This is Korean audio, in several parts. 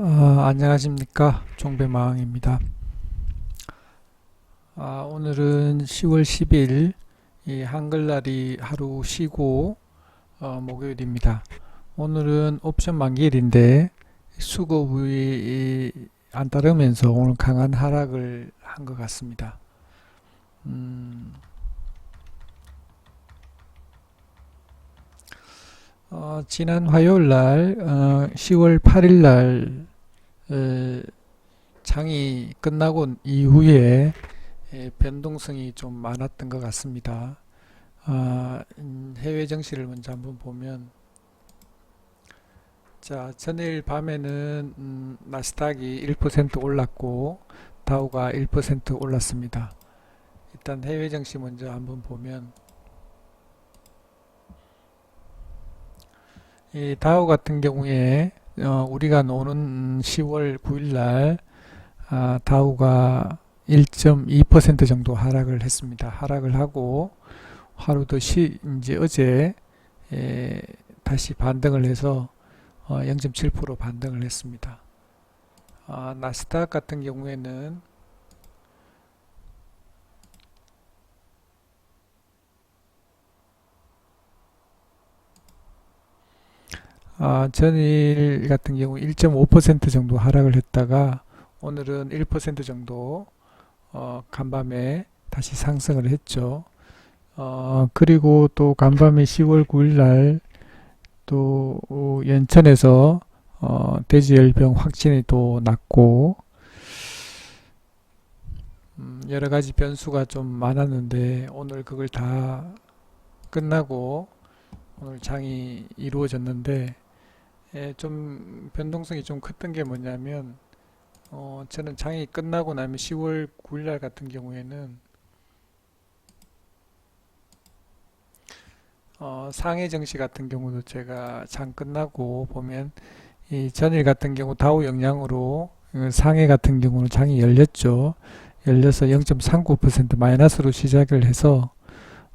안녕하십니까, 종배마왕입니다. 오늘은 10월 10일 이 한글날이 하루 쉬고 목요일입니다. 오늘은 옵션 만기일인데 수급이 안 따르면서 오늘 강한 하락을 한 것 같습니다. 지난 화요일 날 10월 8일 날 장이 끝나고 이후에 변동성이 좀 많았던 것 같습니다. 해외 증시를 먼저 한번 보면, 자, 전일 밤에는 나스닥이 1% 올랐고 다우가 1% 올랐습니다. 일단 해외 증시 먼저 한번 보면, 이 다우 같은 경우에 우리가 노는 10월 9일 날 다우가 1.2% 정도 하락을 했습니다. 하락을 하고 하루 더 이제 어제 다시 반등을 해서 0.7% 반등을 했습니다. 나스닥 같은 경우에는 전일 같은 경우 1.5% 정도 하락을 했다가 오늘은 1% 정도 간밤에 다시 상승을 했죠. 그리고 또 간밤에 10월 9일 날 또 연천에서 돼지열병 확진이 또 났고 여러 가지 변수가 좀 많았는데 오늘 그걸 다 끝나고 오늘 장이 이루어졌는데, 좀 변동성이 좀 컸던 게 뭐냐면 저는 장이 끝나고 나면 10월 9일 날 같은 경우에는 상해 증시 같은 경우도 제가 장 끝나고 보면 이 전일 같은 경우 다우 영향으로 상해 같은 경우는 장이 열렸죠. 열려서 0.39% 마이너스로 시작을 해서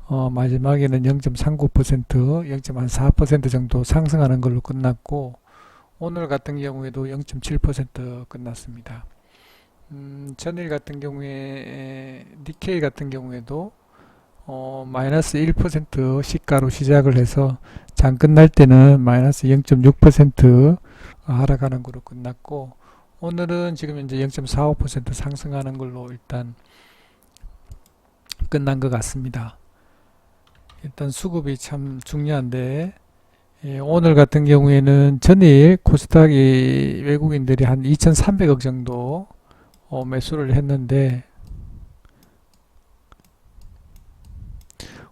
마지막에는 0.39%, 0.4% 정도 상승하는 걸로 끝났고 오늘 같은 경우에도 0.7% 끝났습니다. 전일 같은 경우에 니케이 같은 경우에도 마이너스 1% 시가로 시작을 해서 장 끝날 때는 마이너스 0.6% 하락하는 걸로 끝났고 오늘은 지금 현재 0.45% 상승하는 걸로 일단 끝난 것 같습니다. 일단 수급이 참 중요한데, 오늘 같은 경우에는 전일 코스닥이 외국인들이 한 2,300억 정도 매수를 했는데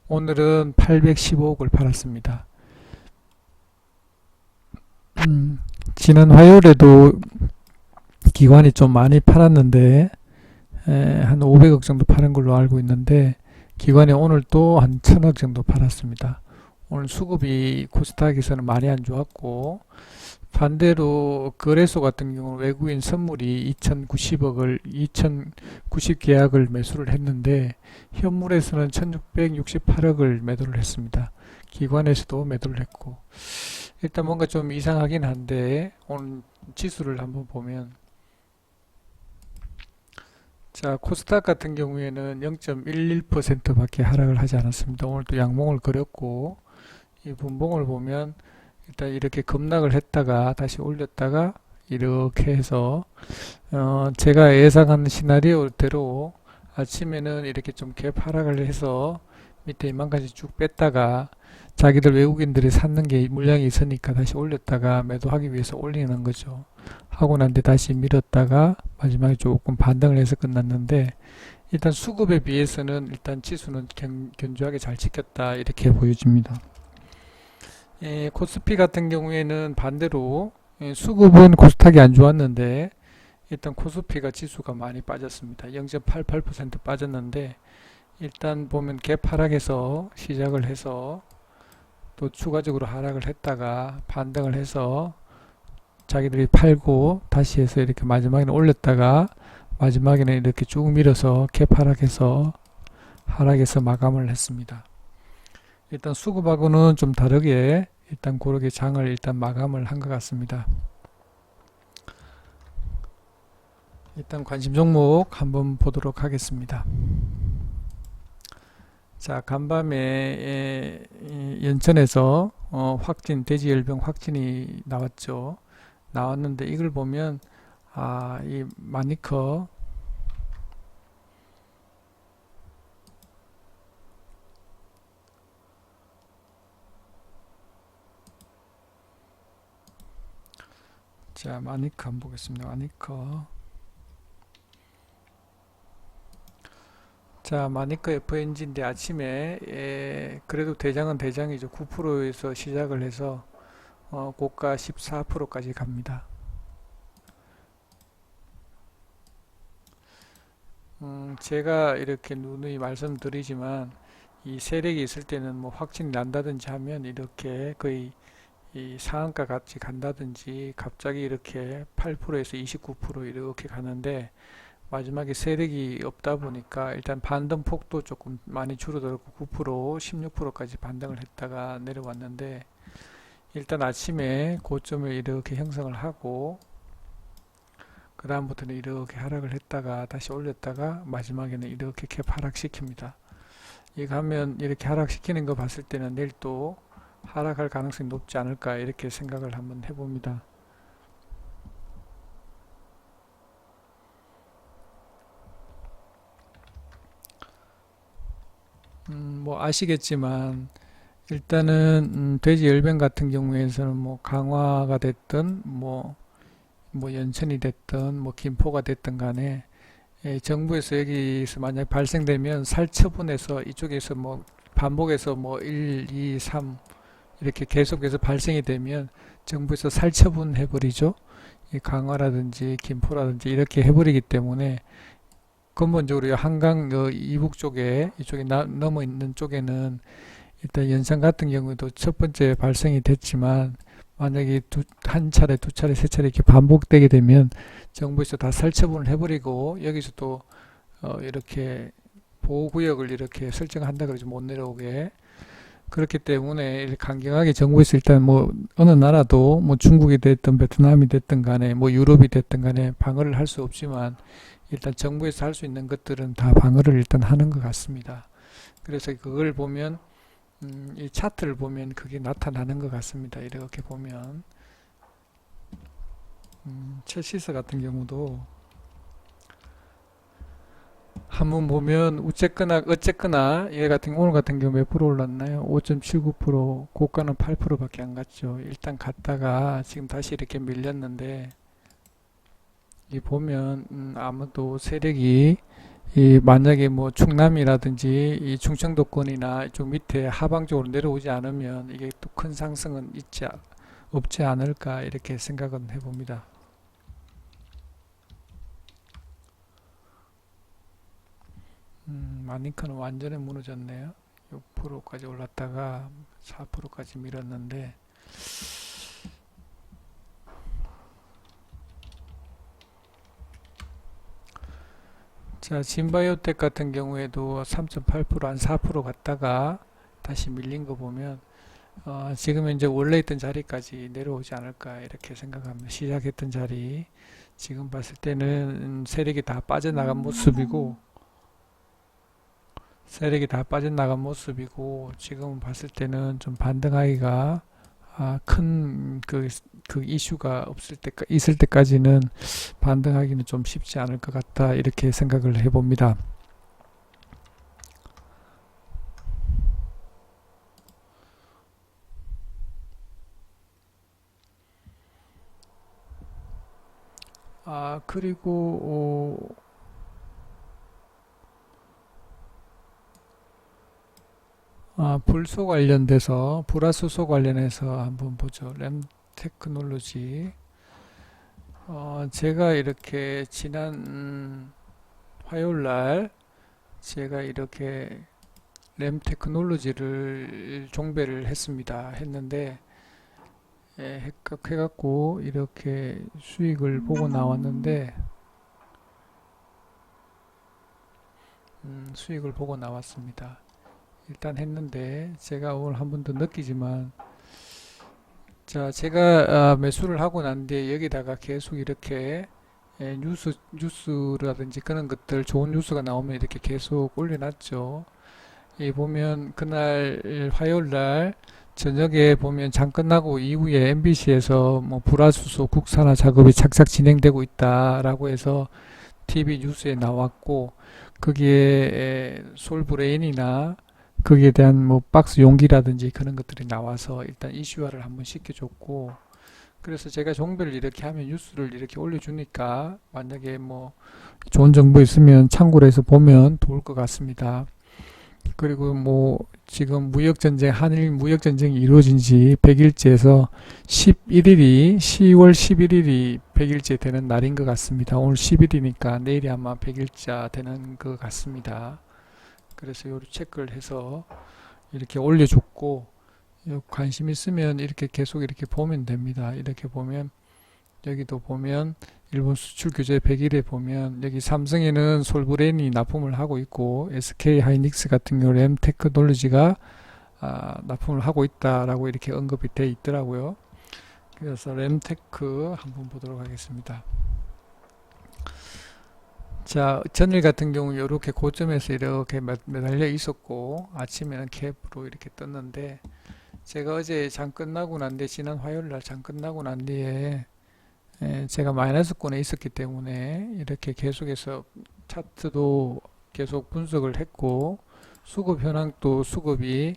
오늘은 815억을 팔았습니다. 지난 화요일에도 기관이 좀 많이 팔았는데 한 500억 정도 파는 걸로 알고 있는데 기관이 오늘 또 한 1000억 정도 팔았습니다. 오늘 수급이 코스닥에서는 많이 안 좋았고 반대로 거래소 같은 경우는 외국인 선물이 2090억을 2090 계약을 매수를 했는데 현물에서는 1668억을 매도를 했습니다. 기관에서도 매도를 했고 일단 뭔가 좀 이상하긴 한데 오늘 지수를 한번 보면, 자, 코스닥 같은 경우에는 0.11% 밖에 하락을 하지 않았습니다. 오늘 또 양봉을 그렸고 이 분봉을 보면 일단 이렇게 급락을 했다가 다시 올렸다가 이렇게 해서 제가 예상하는 시나리오대로 아침에는 이렇게 좀 갭 하락을 해서 밑에 이만까지 쭉 뺐다가 자기들 외국인들이 샀는 게 물량이 있으니까 다시 올렸다가 매도하기 위해서 올리는 거죠. 하고 난 뒤 다시 밀었다가 마지막에 조금 반등을 해서 끝났는데 일단 수급에 비해서는 일단 지수는 견조하게 잘 지켰다 이렇게 보여집니다. 코스피 같은 경우에는 반대로 수급은 코스닥이 안 좋았는데 일단 코스피가 지수가 많이 빠졌습니다. 0.88% 빠졌는데 일단 보면 갭 하락에서 시작을 해서 또 추가적으로 하락을 했다가 반등을 해서 자기들이 팔고 다시 해서 이렇게 마지막에는 올렸다가 마지막에는 이렇게 쭉 밀어서 갭 하락해서 마감을 했습니다. 일단 수급하고는 좀 다르게 일단 그렇게 장을 일단 마감을 한 것 같습니다. 일단 관심 종목 한번 보도록 하겠습니다. 자, 간밤에 연천에서 확진, 돼지열병 확진이 나왔죠. 나왔는데 이걸 보면 이 마니커 자, 마니커 한번 보겠습니다. 마니커. 자, 마니커 FNG인데 아침에 그래도 대장은 대장이죠. 9%에서 시작을 해서 고가 14%까지 갑니다. 제가 이렇게 누누이 말씀드리지만 이 세력이 있을 때는 뭐 확진이 난다든지 하면 이렇게 거의 이 상한가 같이 간다든지 갑자기 이렇게 8%에서 29% 이렇게 가는데 마지막에 세력이 없다 보니까 일단 반등 폭도 조금 많이 줄어들었고 9%, 16%까지 반등을 했다가 내려왔는데 일단 아침에 고점을 이렇게 형성을 하고 그 다음부터는 이렇게 하락을 했다가 다시 올렸다가 마지막에는 이렇게 캡 하락시킵니다. 이거 하면 이렇게 하락시키는 거 봤을 때는 내일 또 하락할 가능성이 높지 않을까 이렇게 생각을 한번 해봅니다. 뭐 아시겠지만 일단은 돼지 열병 같은 경우에서는 뭐 강화가 됐든 뭐 연천이 됐든 뭐 김포가 됐든 간에 정부에서 여기서 만약 발생되면 살처분해서 이쪽에서 뭐 반복해서 뭐 1, 2, 3 이렇게 계속해서 발생이 되면 정부에서 살처분 해버리죠. 이 강화라든지 김포라든지 이렇게 해버리기 때문에 근본적으로 한강 이북 쪽에 이쪽에 넘어 있는 쪽에는 일단 연산 같은 경우에도 첫 번째 발생이 됐지만 만약에 한 차례, 두 차례, 세 차례 이렇게 반복되게 되면 정부에서 다 살처분을 해버리고 여기서 또 이렇게 보호구역을 이렇게 설정한다 그러죠. 못 내려오게. 그렇기 때문에 이렇게 강경하게 정부에서 일단 뭐 어느 나라도 뭐 중국이 됐든 베트남이 됐든 간에 뭐 유럽이 됐든 간에 방어를 할 수 없지만 일단 정부에서 할 수 있는 것들은 다 방어를 일단 하는 것 같습니다. 그래서 그걸 보면 이 차트를 보면 그게 나타나는 것 같습니다. 이렇게 보면 첼시스 같은 경우도 한번 보면 어쨌거나 얘 같은 오늘 같은 경우 몇 프로 올랐나요? 5.79%, 고가는 8%밖에 안 갔죠. 일단 갔다가 지금 다시 이렇게 밀렸는데 이 보면 아무도 세력이 이 만약에 뭐 충남이라든지 이 충청도권이나 좀 밑에 하방 쪽으로 내려오지 않으면 이게 또 큰 상승은 없지 않을까 이렇게 생각은 해봅니다. 마니커는 완전히 무너졌네요. 6%까지 올랐다가 4%까지 밀었는데 자, 진바이오텍 같은 경우에도 3.8% 한 4% 갔다가 다시 밀린 거 보면 지금 이제 원래 있던 자리까지 내려오지 않을까 이렇게 생각합니다. 시작했던 자리 지금 봤을 때는 세력이 다 빠져나간 모습이고 지금 봤을 때는 좀 반등하기가 큰 그 이슈가 있을 때까지는 반등하기는 좀 쉽지 않을 것 같다 이렇게 생각을 해봅니다. 그리고 불소 관련돼서 불화수소 관련해서 한번 보죠. 램 테크놀로지. 제가 이렇게 지난 화요일 날 제가 이렇게 램 테크놀로지를 종배를 했는데 해갖고 이렇게 수익을 보고 나왔는데 수익을 보고 나왔습니다. 일단 했는데 제가 오늘 한 번 더 느끼지만 자 제가 매수를 하고 난 뒤에 여기다가 계속 이렇게 뉴스라든지 그런 것들 좋은 뉴스가 나오면 이렇게 계속 올려놨죠. 이 보면 그날 화요일 날 저녁에 보면 장 끝나고 이후에 MBC에서 뭐 불화수소 국산화 작업이 착착 진행되고 있다라고 해서 TV 뉴스에 나왔고, 거기에 솔브레인이나 거기에 대한 뭐 박스 용기라든지 그런 것들이 나와서 일단 이슈화를 한번 시켜줬고, 그래서 제가 종별을 이렇게 하면 뉴스를 이렇게 올려주니까 만약에 뭐 좋은 정보 있으면 참고를 해서 보면 좋을 것 같습니다. 그리고 뭐 지금 무역전쟁, 한일 무역전쟁이 이루어진 지 100일째에서 10월 11일이 100일째 되는 날인 것 같습니다. 오늘 10일이니까 내일이 아마 100일째 되는 것 같습니다. 그래서 요를 체크를 해서 이렇게 올려줬고, 관심 있으면 이렇게 계속 이렇게 보면 됩니다. 이렇게 보면 여기도 보면 일본 수출 규제 100일에 보면 여기 삼성에는 솔브레인이 납품을 하고 있고, SK 하이닉스 같은 경우 램테크놀로지가 납품을 하고 있다라고 이렇게 언급이 돼 있더라고요. 그래서 램테크 한번 보도록 하겠습니다. 자, 전일 같은 경우 이렇게 고점에서 이렇게 매달려 있었고 아침에는 캡으로 이렇게 떴는데, 제가 어제 장 끝나고 난 뒤에, 지난 화요일 날 장 끝나고 난 뒤에 제가 마이너스권에 있었기 때문에 이렇게 계속해서 차트도 계속 분석을 했고, 수급 현황도 수급이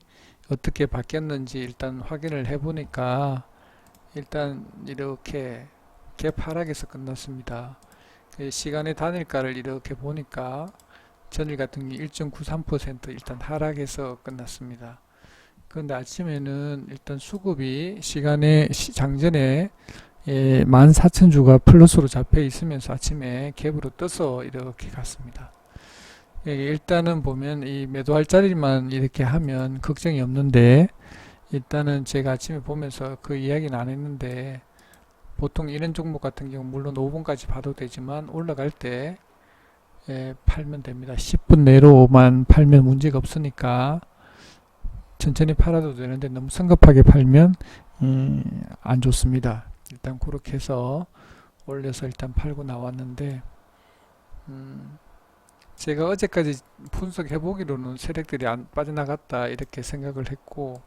어떻게 바뀌었는지 일단 확인을 해 보니까 일단 이렇게 갭 하락에서 끝났습니다. 시간의 단일가를 이렇게 보니까 전일 같은 게 1.93% 일단 하락해서 끝났습니다. 그런데 아침에는 일단 수급이 시간에 장전에 14,000주가 플러스로 잡혀 있으면서 아침에 갭으로 떠서 이렇게 갔습니다. 일단은 보면 이 매도할 자리만 이렇게 하면 걱정이 없는데, 일단은 제가 아침에 보면서 그 이야기는 안 했는데, 보통 이런 종목 같은 경우 물론 5분까지 봐도 되지만 올라갈 때 팔면 됩니다. 10분 내로만 팔면 문제가 없으니까 천천히 팔아도 되는데 너무 성급하게 팔면 안 좋습니다. 일단 그렇게 해서 올려서 일단 팔고 나왔는데, 제가 어제까지 분석해 보기로는 세력들이 안 빠져나갔다 이렇게 생각을 했고,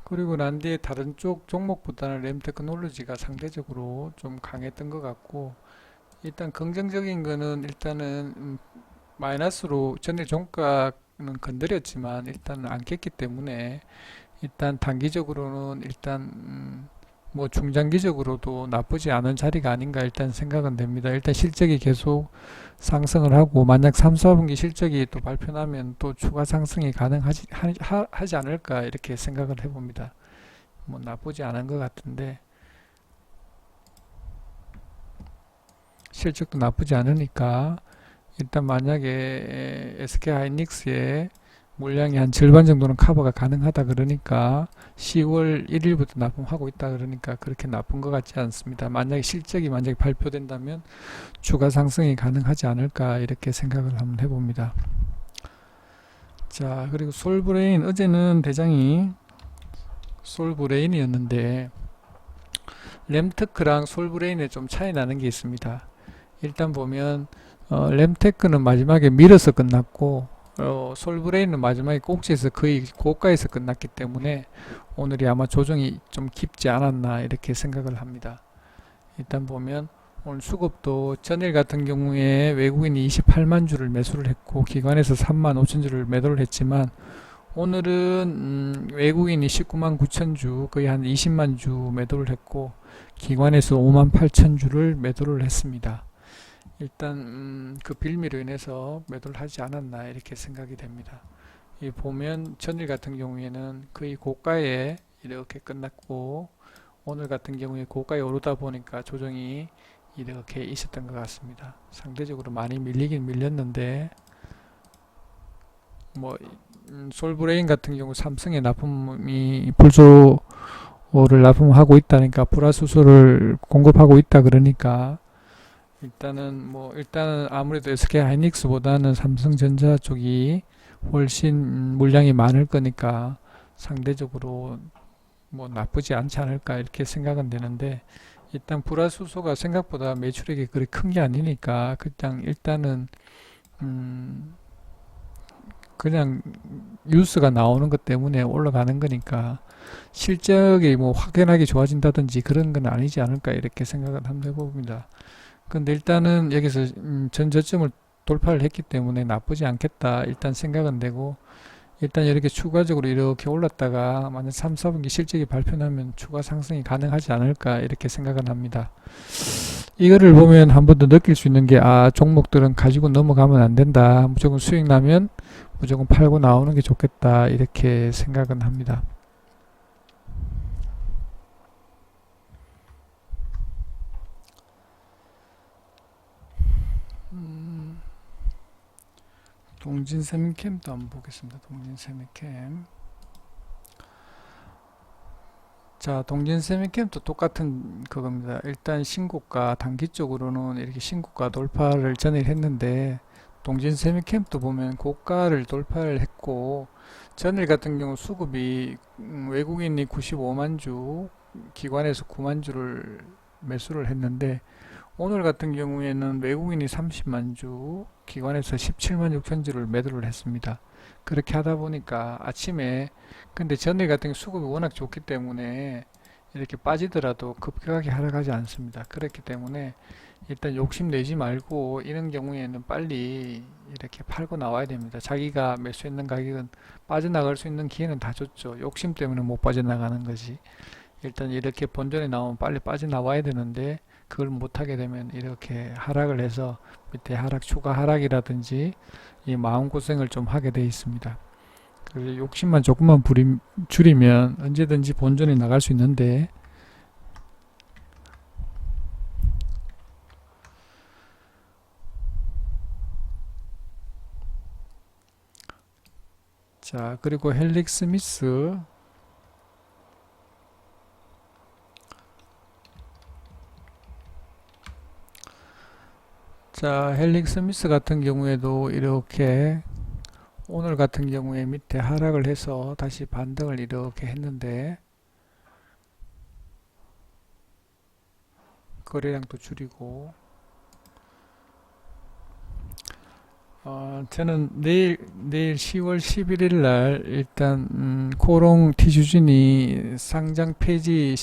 그리고 난 뒤에 다른 쪽 종목보다는 램테크놀로지가 상대적으로 좀 강했던 것 같고, 일단 긍정적인 거는 일단은 마이너스로 전일 종가는 건드렸지만 일단은 안 깼기 때문에 일단 단기적으로는 일단 뭐 중장기적으로도 나쁘지 않은 자리가 아닌가 일단 생각은 됩니다. 일단 실적이 계속 상승을 하고, 만약 3, 4분기 실적이 또 발표나면 또 추가 상승이 하지 않을까 이렇게 생각을 해봅니다. 뭐 나쁘지 않은 것 같은데, 실적도 나쁘지 않으니까 일단 만약에 SK 하이닉스의 물량이 한 절반 정도는 커버가 가능하다 그러니까 10월 1일부터 납품하고 있다 그러니까 그렇게 나쁜 것 같지 않습니다. 만약에 실적이 발표된다면 추가 상승이 가능하지 않을까 이렇게 생각을 한번 해봅니다. 자, 그리고 솔브레인, 어제는 대장이 솔브레인이었는데 램테크랑 솔브레인에 좀 차이 나는 게 있습니다. 일단 보면 램테크는 마지막에 밀어서 끝났고, 솔브레인은 마지막에 꼭지에서 거의 고가에서 끝났기 때문에 오늘이 아마 조정이 좀 깊지 않았나 이렇게 생각을 합니다. 일단 보면 오늘 수급도 전일 같은 경우에 외국인이 28만 주를 매수를 했고 기관에서 3만 5천 주를 매도를 했지만, 오늘은 외국인이 19만 9천 주, 거의 한 20만 주 매도를 했고 기관에서 5만 8천 주를 매도를 했습니다. 일단 그 빌미로 인해서 매도를 하지 않았나 이렇게 생각이 됩니다. 이 보면 전일 같은 경우에는 거의 고가에 이렇게 끝났고, 오늘 같은 경우에 고가에 오르다 보니까 조정이 이렇게 있었던 것 같습니다. 상대적으로 많이 밀리긴 밀렸는데, 뭐 솔브레인 같은 경우 삼성의 납품이 불소를 납품하고 있다니까, 불화수소를 공급하고 있다 그러니까 일단은 아무래도 SK 하이닉스보다는 삼성전자 쪽이 훨씬 물량이 많을 거니까 상대적으로 뭐 나쁘지 않지 않을까 이렇게 생각은 되는데, 일단 불화수소가 생각보다 매출액이 그리 큰 게 아니니까 그냥 일단은 음 그냥 뉴스가 나오는 것 때문에 올라가는 거니까 실적이 뭐 확연하게 좋아진다든지 그런 건 아니지 않을까 이렇게 생각을 한번 해봅니다. 근데 일단은 여기서 전저점을 돌파를 했기 때문에 나쁘지 않겠다 일단 생각은 되고, 일단 이렇게 추가적으로 이렇게 올랐다가 만약 3, 4분기 실적이 발표나면 추가 상승이 가능하지 않을까 이렇게 생각은 합니다. 이거를 보면 한 번 더 느낄 수 있는 게, 종목들은 가지고 넘어가면 안 된다, 무조건 수익 나면 무조건 팔고 나오는 게 좋겠다 이렇게 생각은 합니다. 동진세미캠도 한번 보겠습니다. 동진세미캠. 자, 동진세미캠도 똑같은 그겁니다. 일단 신고가 단기적으로는 이렇게 신고가 돌파를 전일했는데, 동진세미캠도 보면 고가를 돌파를 했고, 전일 같은 경우 수급이 외국인이 95만 주, 기관에서 9만 주를 매수를 했는데, 오늘 같은 경우에는 외국인이 30만 주, 기관에서 17만 6천 주를 매도를 했습니다. 그렇게 하다 보니까 아침에, 근데 전일 같은 경우 수급이 워낙 좋기 때문에 이렇게 빠지더라도 급격하게 하락하지 않습니다. 그렇기 때문에 일단 욕심내지 말고 이런 경우에는 빨리 이렇게 팔고 나와야 됩니다. 자기가 매수했는 가격은 빠져나갈 수 있는 기회는 다 줬죠. 욕심 때문에 못 빠져나가는 거지. 일단 이렇게 본전에 나오면 빨리 빠져나와야 되는데, 그걸 못하게 되면 이렇게 하락을 해서 밑에 추가 하락이라든지 이 마음고생을 좀 하게 돼 있습니다. 그래서 욕심만 조금만 줄이면 언제든지 본전에 나갈 수 있는데, 자, 그리고 헬릭 스미스. 자, 헬릭 스미스 같은 경우에도 이렇게 오늘 같은 경우에 밑에 하락을 해서 다시 반등을 이렇게 했는데, 거래량도 줄이고, 저는 내일 10월 11일 날 일단 코롱 티슈진이 상장 폐지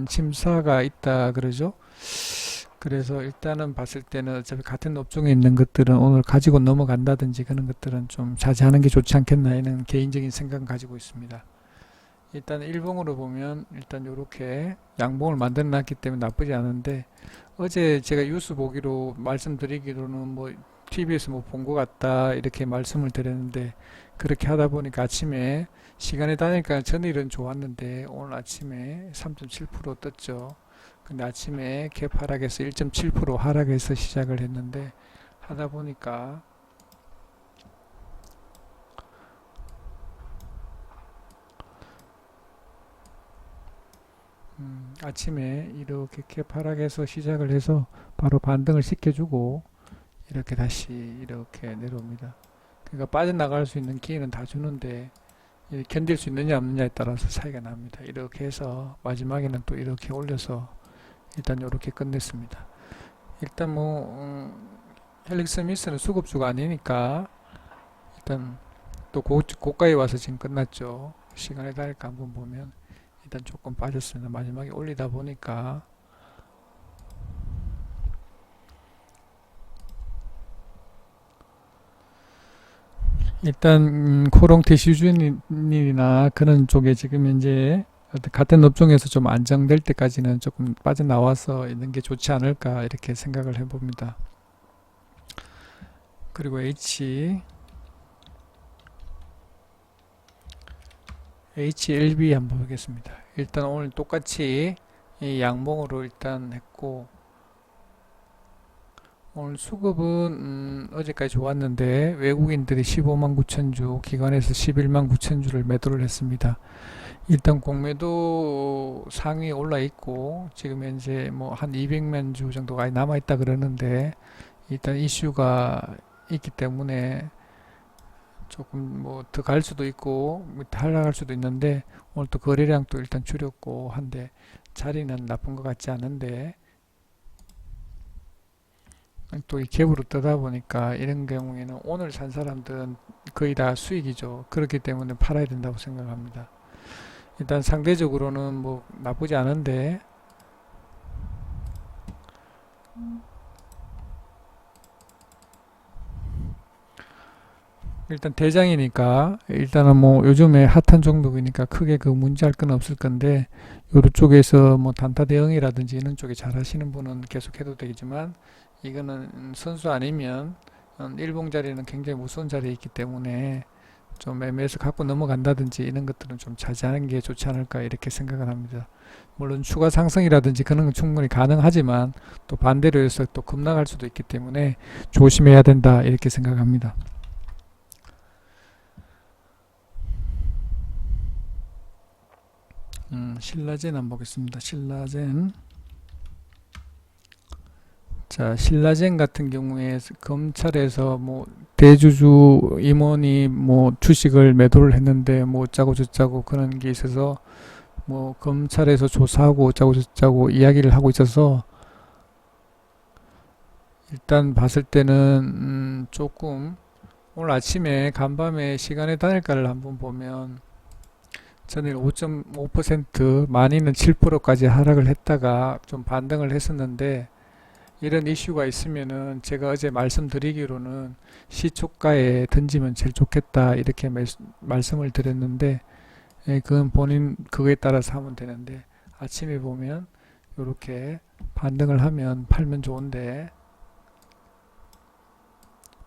심사가 있다 그러죠. 그래서 일단은 봤을 때는 어차피 같은 업종에 있는 것들은 오늘 가지고 넘어간다든지 그런 것들은 좀 자제하는 게 좋지 않겠나, 이는 개인적인 생각을 가지고 있습니다. 일단 일봉으로 보면 일단 이렇게 양봉을 만들어 놨기 때문에 나쁘지 않은데, 어제 제가 뉴스 보기로 말씀드리기로는 뭐 TV에서 뭐 본 것 같다 이렇게 말씀을 드렸는데, 그렇게 하다 보니까 아침에 시간에 따니까 전일은 좋았는데 오늘 아침에 3.7% 떴죠. 근데 아침에 갭 하락해서 1.7% 하락해서 시작을 했는데, 하다 보니까 아침에 이렇게 갭 하락해서 시작을 해서 바로 반등을 시켜주고 이렇게 다시 이렇게 내려옵니다. 그러니까 빠져나갈 수 있는 기회는 다 주는데 견딜 수 있느냐 없느냐에 따라서 차이가 납니다. 이렇게 해서 마지막에는 또 이렇게 올려서 일단 이렇게 끝냈습니다. 일단 뭐 헬릭스 미스는 수급주가 아니니까 일단 또 고가에 와서 지금 끝났죠. 시간에 다니까 한번 보면 일단 조금 빠졌습니다. 마지막에 올리다 보니까 일단 코롱 대시주인이나 그런 쪽에 지금 현재 같은 업종에서 좀 안정될 때까지는 조금 빠져나와서 있는 게 좋지 않을까 이렇게 생각을 해봅니다. 그리고 HLB 한번 보겠습니다. 일단 오늘 똑같이 이 양봉으로 일단 했고, 오늘 수급은 어제까지 좋았는데 외국인들이 15만 9천 주, 기관에서 11만 9천 주를 매도를 했습니다. 일단 공매도 상위에 올라 있고 지금 현재 뭐 한 200만 주 정도가 남아 있다 그러는데, 일단 이슈가 있기 때문에 조금 뭐 더 갈 수도 있고 하락할 수도 있는데, 오늘 또 거래량도 일단 줄였고 한데 자리는 나쁜 것 같지 않은데 또 이 갭으로 뜨다 보니까 이런 경우에는 오늘 산 사람들은 거의 다 수익이죠. 그렇기 때문에 팔아야 된다고 생각합니다. 일단 상대적으로는 뭐 나쁘지 않은데 일단 대장이니까 일단은 뭐 요즘에 핫한 종목이니까 크게 그 문제할 건 없을 건데 요런 쪽에서 뭐 단타 대응이라든지 이런 쪽에 잘 하시는 분은 계속 해도 되겠지만 이거는 선수 아니면 일봉 자리는 굉장히 무서운 자리에 있기 때문에 좀 애매해서 갖고 넘어간다든지 이런 것들은 좀 자제하는 게 좋지 않을까 이렇게 생각을 합니다. 물론 추가 상승이라든지 그런 건 충분히 가능하지만 또 반대로 해서 또 급락할 수도 있기 때문에 조심해야 된다 이렇게 생각합니다. 신라젠 한번 보겠습니다. 신라젠. 자, 신라젠 같은 경우에 검찰에서 뭐 대주주 임원이 뭐 주식을 매도를 했는데 뭐 어쩌고 저쩌고 그런 게 있어서 뭐 검찰에서 조사하고 어쩌고 저쩌고 이야기를 하고 있어서 일단 봤을 때는 조금 오늘 아침에 간밤에 시간의 단일가를 한번 보면 전일 5.5% 많이는 7%까지 하락을 했다가 좀 반등을 했었는데 이런 이슈가 있으면은 제가 어제 말씀드리기로는 시초가에 던지면 제일 좋겠다 이렇게 말씀을 드렸는데 그건 본인 그거에 따라서 하면 되는데 아침에 보면 이렇게 반등을 하면 팔면 좋은데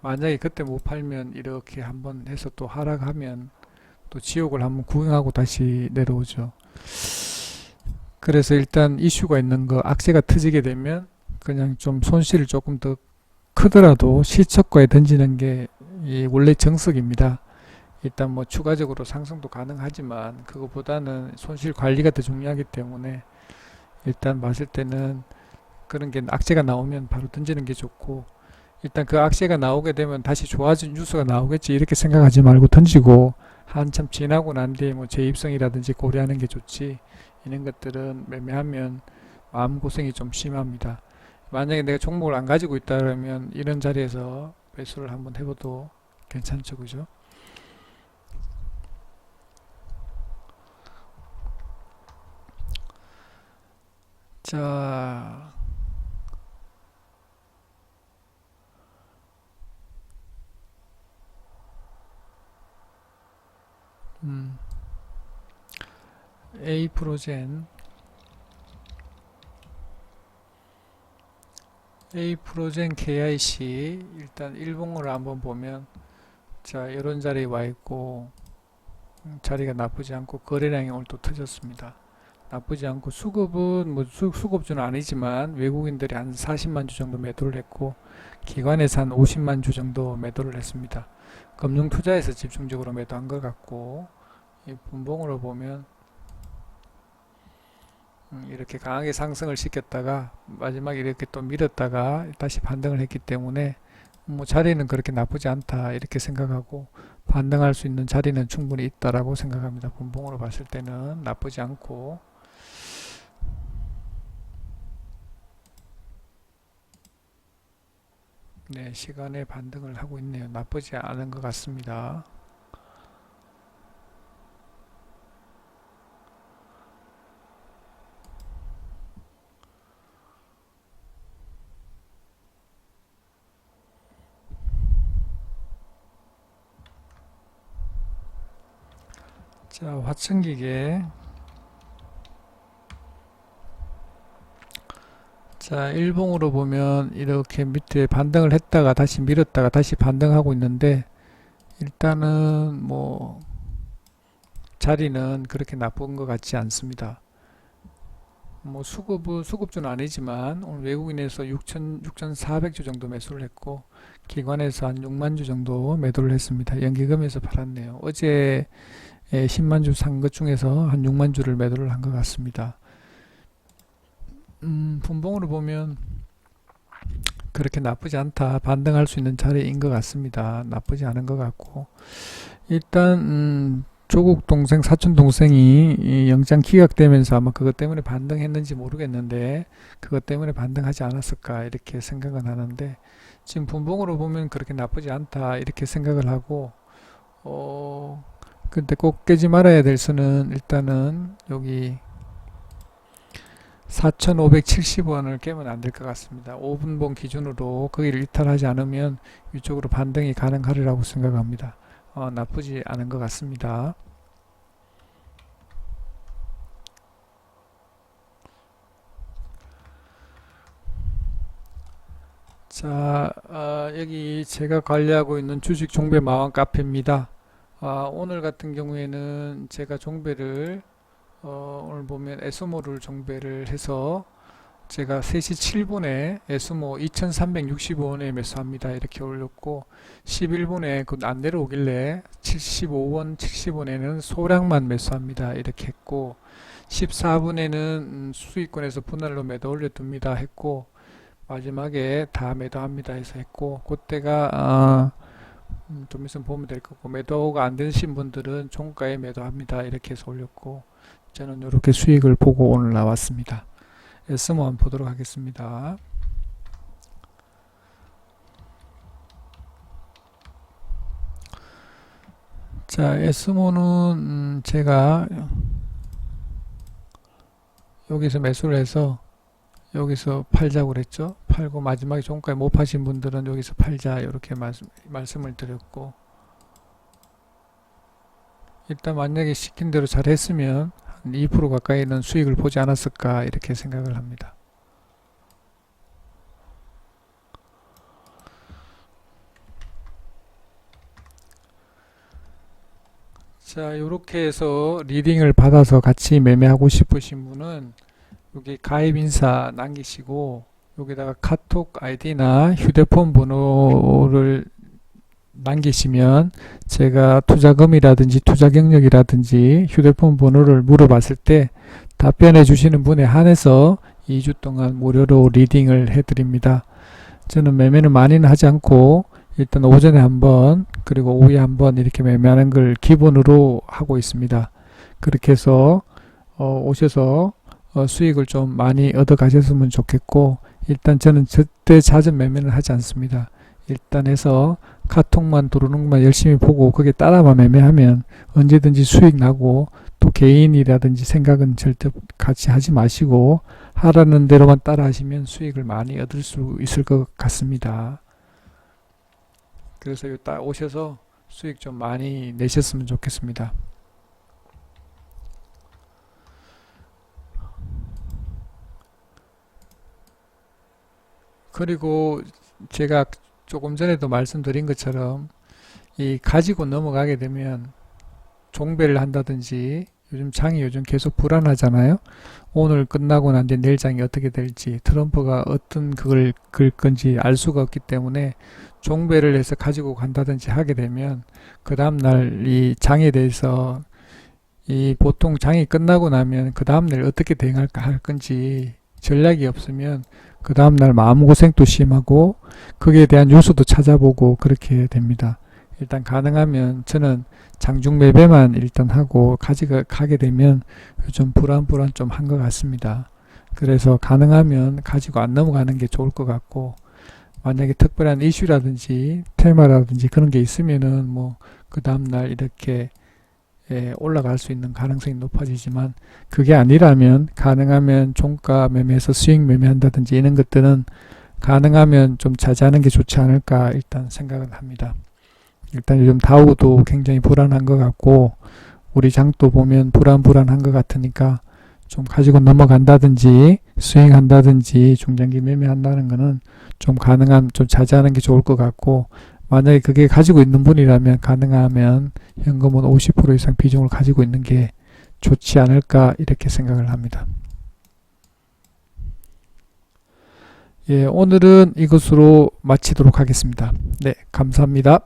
만약에 그때 못 팔면 이렇게 한번 해서 또 하락하면 또 지옥을 한번 구경하고 다시 내려오죠. 그래서 일단 이슈가 있는 거 악재가 터지게 되면 그냥 좀 손실을 조금 더 크더라도 시초가에 던지는 게 원래 정석입니다. 일단 뭐 추가적으로 상승도 가능하지만 그거보다는 손실 관리가 더 중요하기 때문에 일단 봤을 때는 그런 게 악재가 나오면 바로 던지는 게 좋고 일단 그 악재가 나오게 되면 다시 좋아진 뉴스가 나오겠지 이렇게 생각하지 말고 던지고 한참 지나고 난 뒤에 뭐 재입성이라든지 고려하는 게 좋지 이런 것들은 매매하면 마음고생이 좀 심합니다. 만약에 내가 종목을 안 가지고 있다 그러면 이런 자리에서 매수를 한번 해봐도 괜찮죠, 그죠? 자, 음, A프로젠 KIC 일단 일봉으로 한번 보면 자 이런 자리에 와 있고 자리가 나쁘지 않고 거래량이 오늘 또 터졌습니다. 나쁘지 않고 수급은 뭐 수급주는 아니지만 외국인들이 한 40만 주 정도 매도를 했고 기관에서 한 50만 주 정도 매도를 했습니다. 금융투자에서 집중적으로 매도한 것 같고 이 분봉으로 보면 이렇게 강하게 상승을 시켰다가 마지막에 이렇게 또 밀었다가 다시 반등을 했기 때문에 뭐 자리는 그렇게 나쁘지 않다 이렇게 생각하고 반등할 수 있는 자리는 충분히 있다라고 생각합니다. 분봉으로 봤을 때는 나쁘지 않고 네, 시간에 반등을 하고 있네요. 나쁘지 않은 것 같습니다. 자, 화천기계 자, 일봉으로 보면 이렇게 밑에 반등을 했다가 다시 밀었다가 다시 반등하고 있는데 일단은 뭐 자리는 그렇게 나쁜 것 같지 않습니다. 뭐 수급주는 아니지만 오늘 외국인에서 6,400주 정도 매수를 했고 기관에서 한 6만 주 정도 매도를 했습니다. 연기금에서 팔았네요. 어제 10만 주 산 것 중에서 한 6만 주를 매도를 한 것 같습니다. 분봉으로 보면 그렇게 나쁘지 않다. 반등할 수 있는 자리인 것 같습니다. 나쁘지 않은 것 같고 일단 조국 동생, 사촌 동생이 이 영장 기각되면서 아마 그것 때문에 반등했는지 모르겠는데 그것 때문에 반등하지 않았을까 이렇게 생각은 하는데 지금 분봉으로 보면 그렇게 나쁘지 않다 이렇게 생각을 하고 근데 꼭 깨지 말아야 될 수는 일단은 여기 4,570원을 깨면 안 될 것 같습니다. 5분봉 기준으로 거기를 이탈하지 않으면 이쪽으로 반등이 가능하리라고 생각합니다. 나쁘지 않은 것 같습니다. 자, 여기 제가 관리하고 있는 주식 종배 마왕 카페입니다. 오늘 같은 경우에는 제가 종배를 오늘 보면 에스모를 종배를 해서 제가 3시 7분에 에스모 2365원에 매수합니다. 이렇게 올렸고 11분에 그 안 내려오길래 75원, 70원에는 소량만 매수합니다. 이렇게 했고 14분에는 수익권에서 분할로 매도 올려둡니다. 했고 마지막에 다 매도합니다. 해서 했고 그때가 좀 있으면 보면 될 거고 매도가 안 되신 분들은 종가에 매도합니다. 이렇게 해서 올렸고 저는 이렇게 수익을 보고 오늘 나왔습니다. 에스모 한번 보도록 하겠습니다. 자, 에스모는 제가 여기서 매수를 해서 여기서 팔자고 그랬죠. 팔고 마지막에 종가에 못 파신 분들은 여기서 팔자 이렇게 말씀을 드렸고 일단 만약에 시킨 대로 잘 했으면 한 2% 가까이는 수익을 보지 않았을까 이렇게 생각을 합니다. 자, 이렇게 해서 리딩을 받아서 같이 매매하고 싶으신 분은 여기 가입 인사 남기시고 여기다가 카톡 아이디나 휴대폰 번호를 남기시면 제가 투자금이라든지 투자 경력이라든지 휴대폰 번호를 물어봤을 때 답변해 주시는 분에 한해서 2주 동안 무료로 리딩을 해드립니다. 저는 매매는 많이는 하지 않고 일단 오전에 한번 그리고 오후에 한번 이렇게 매매하는 걸 기본으로 하고 있습니다. 그렇게 해서 오셔서 수익을 좀 많이 얻어 가셨으면 좋겠고 일단 저는 절대 잦은 매매는 하지 않습니다. 일단 해서 카톡만 들어오는 것만 열심히 보고 거기에 따라만 매매하면 언제든지 수익 나고 또 개인이라든지 생각은 절대 같이 하지 마시고 하라는 대로만 따라 하시면 수익을 많이 얻을 수 있을 것 같습니다. 그래서 딱 오셔서 수익 좀 많이 내셨으면 좋겠습니다. 그리고 제가 조금 전에도 말씀드린 것처럼 이 가지고 넘어가게 되면 종배를 한다든지 요즘 계속 불안하잖아요. 오늘 끝나고 난 뒤에 내일 장이 어떻게 될지 트럼프가 어떤 그걸 긁 건지 알 수가 없기 때문에 종배를 해서 가지고 간다든지 하게 되면 그 다음날 이 장에 대해서 이 보통 장이 끝나고 나면 그 다음날 어떻게 대응할까 할 건지 전략이 없으면 그 다음날 마음고생도 심하고 거기에 대한 요소도 찾아보고 그렇게 됩니다. 일단 가능하면 저는 장중 매매만 일단 하고 가게 되면 요즘 불안 좀 한 것 같습니다. 그래서 가능하면 가지고 안 넘어가는 게 좋을 것 같고 만약에 특별한 이슈라든지 테마라든지 그런 게 있으면은 뭐 그 다음날 이렇게 올라갈 수 있는 가능성이 높아지지만 그게 아니라면 가능하면 종가 매매에서 수익 매매한다든지 이런 것들은 가능하면 좀 자제하는 게 좋지 않을까 일단 생각은 합니다. 일단 요즘 다우도 굉장히 불안한 것 같고 우리 장도 보면 불안한 것 같으니까 좀 가지고 넘어간다든지 수익한다든지 중장기 매매한다는 거는 좀 가능하면 좀 자제하는 게 좋을 것 같고 만약에 그게 가지고 있는 분이라면 가능하면 현금은 50% 이상 비중을 가지고 있는 게 좋지 않을까 이렇게 생각을 합니다. 예, 오늘은 이것으로 마치도록 하겠습니다. 네, 감사합니다.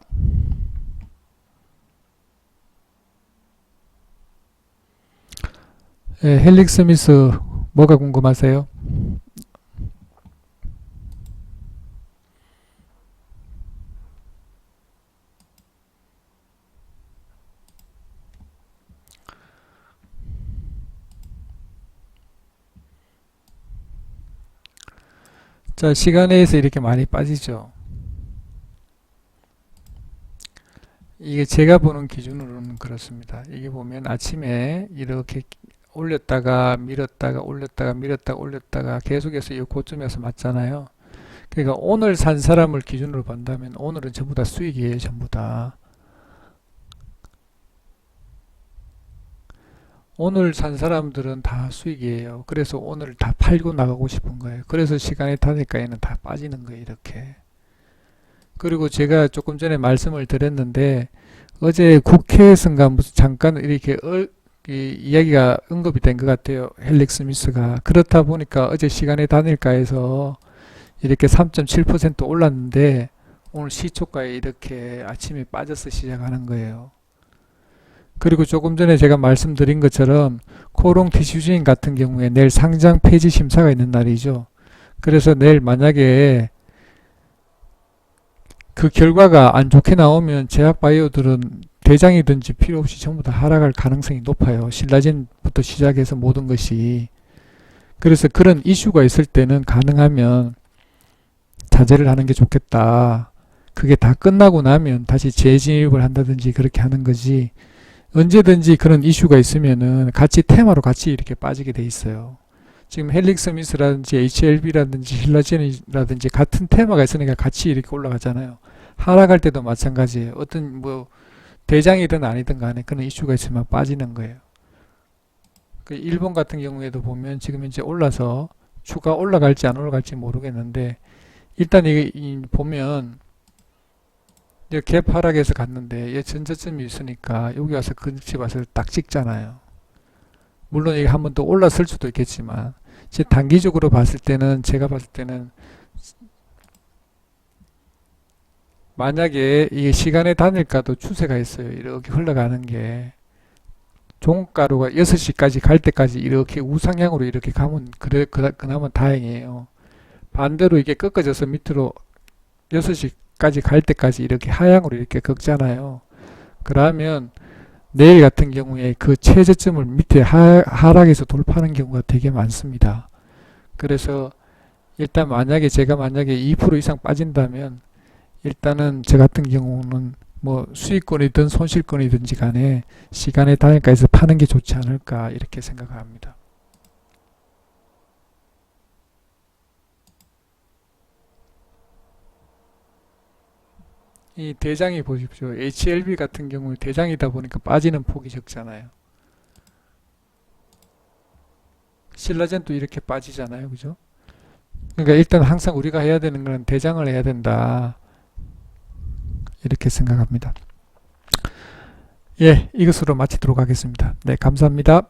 예, 헬릭 스미스 뭐가 궁금하세요? 자, 시간에 의해서 이렇게 많이 빠지죠. 이게 제가 보는 기준으로는 그렇습니다. 이게 보면 아침에 이렇게 올렸다가 밀었다가 올렸다가 밀었다가 올렸다가 계속해서 이 고점에서 맞잖아요. 그러니까 오늘 산 사람을 기준으로 본다면 오늘은 전부 다 수익이에요. 전부 다. 오늘 산 사람들은 다 수익이에요. 그래서 오늘 다 팔고 나가고 싶은 거예요. 그래서 시간이 타니까에는 다 빠지는 거예요. 이렇게. 그리고 제가 조금 전에 말씀을 드렸는데 어제 국회에서인가 무슨 잠깐 이렇게 이야기가 언급이 된 것 같아요. 헬릭 스미스가. 그렇다 보니까 어제 시간의 단일가에서 이렇게 3.7% 올랐는데 오늘 시초가에 이렇게 아침에 빠져서 시작하는 거예요. 그리고 조금 전에 제가 말씀드린 것처럼 코롱 티슈즈인 같은 경우에 내일 상장 폐지 심사가 있는 날이죠. 그래서 내일 만약에 그 결과가 안 좋게 나오면 제약바이오들은 대장이든지 필요 없이 전부 다 하락할 가능성이 높아요. 신라젠부터 시작해서 모든 것이. 그래서 그런 이슈가 있을 때는 가능하면 자제를 하는 게 좋겠다. 그게 다 끝나고 나면 다시 재진입을 한다든지 그렇게 하는 거지. 언제든지 그런 이슈가 있으면은 같이 테마로 같이 이렇게 빠지게 돼 있어요. 지금 헬릭스미스라든지 HLB라든지 신라젠이라든지 같은 테마가 있으니까 같이 이렇게 올라가잖아요. 하락할 때도 마찬가지예요. 어떤 뭐 대장이든 아니든 간에 그런 이슈가 있으면 빠지는 거예요. 그 일본 같은 경우에도 보면 지금 이제 올라서 주가 올라갈지 안 올라갈지 모르겠는데 일단 이게 보면 이제 갭 하락에서 갔는데 얘 전저점이 있으니까 여기 와서 근처에 와서 딱 찍잖아요. 물론 이게 한 번 더 올라설 수도 있겠지만 제 단기적으로 봤을 때는 제가 봤을 때는 만약에 이게 시간의 단일가도 추세가 있어요. 이렇게 흘러가는 게 종가루가 6시까지 갈 때까지 이렇게 우상향으로 이렇게 가면 그래 그나마 다행이에요. 반대로 이게 꺾어져서 밑으로 6시까지 갈 때까지 이렇게 하향으로 이렇게 꺾잖아요. 그러면 내일 같은 경우에 그 최저점을 밑에 하락해서 돌파하는 경우가 되게 많습니다. 그래서 일단 제가 만약에 2% 이상 빠진다면 일단은 저 같은 경우는 뭐 수익권이든 손실권이든지 간에 시간의 단일가에서 파는 게 좋지 않을까 이렇게 생각합니다. 이 대장이 보십시오. HLB 같은 경우에 대장이다 보니까 빠지는 폭이 적잖아요. 신라젠도 이렇게 빠지잖아요. 그죠? 그러니까 일단 항상 우리가 해야 되는 건 대장을 해야 된다. 이렇게 생각합니다. 예, 이것으로 마치도록 하겠습니다. 네, 감사합니다.